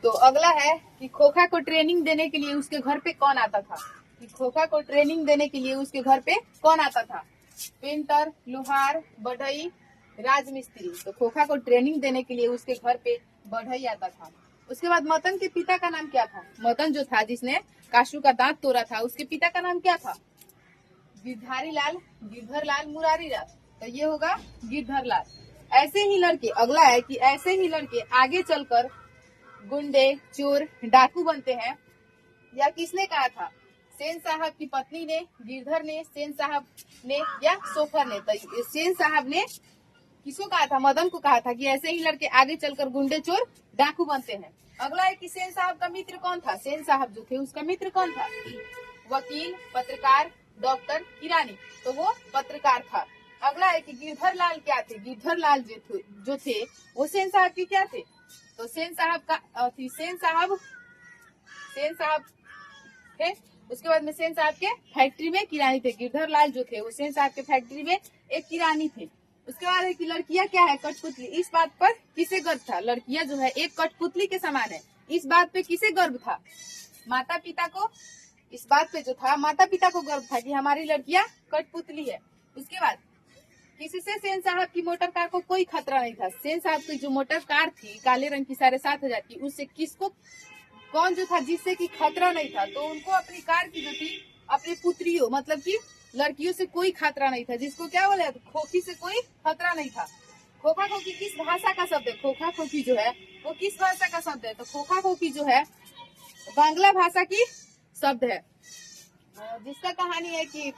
तो अगला है कि खोखा को ट्रेनिंग देने के लिए उसके घर पे कौन आता था। कि खोखा को ट्रेनिंग देने के लिए उसके घर पे कौन आता था। पेंटर, लोहार, बढ़ई, राजमिस्त्री। तो खोखा को ट्रेनिंग देने के लिए उसके घर पे बढ़ई आता था। उसके बाद मदन के पिता का नाम क्या था। मदन जो था जिसने काशू का दांत तोड़ा था, उसके पिता का नाम क्या था। गिरधारी लाल, गिरधर लाल, मुरारी लाल। तो ये होगा गिरधर लाल। ऐसे ही लड़के, अगला है कि ऐसे ही लड़के आगे चलकर गुंडे, चोर, डाकू बनते हैं। या किसने कहा था। सेन साहब की पत्नी ने, गिरधर ने, सेन साहब ने या सोफर ने। तो सेन साहब ने किसको कहा था, मदन को कहा था कि ऐसे ही लड़के आगे चलकर गुंडे, चोर, डाकू बनते हैं। अगला है कि सेन साहब का मित्र कौन था। सेन साहब जो थे उसका मित्र कौन था। वकील, पत्रकार, डॉक्टर, किरानी। तो वो पत्रकार था। अगला है कि गिरधर लाल क्या थे। गिरधर लाल जो थे वो सेन साहब के क्या थे। तो सेन साहब थे। उसके बाद में सेन साहब के फैक्ट्री में किरानी थे। गिरधर लाल जो थे वो सेन साहब के फैक्ट्री में एक किरानी थे। उसके बाद है कि लड़कियां क्या है, कठपुतली। इस बात पर किसे गर्व था। लड़कियां जो है एक कठपुतली के समान है। इस बात पे किसे गर्व था। माता पिता को। इस बात पे जो था माता पिता को गर्व था कि हमारी लड़कियां कठपुतली है। उसके बाद किसी से सेन साहब की मोटर कार को कोई खतरा नहीं था। सेन साहब की जो मोटर कार थी काले रंग की 7,500 की, उससे किसको, कौन जो था जिससे कि खतरा नहीं था। तो उनको अपनी कार की जो थी, अपनी पुत्रियों मतलब कि लड़कियों से कोई खतरा नहीं था। जिसको क्या बोले, खोखी से कोई खतरा नहीं था। खोखा खोखी किस भाषा का शब्द है। खोखा खोखी जो है वो किस भाषा का शब्द है। तो खोखा खोखी जो है बांग्ला भाषा की शब्द है, जिसका कहानी है कि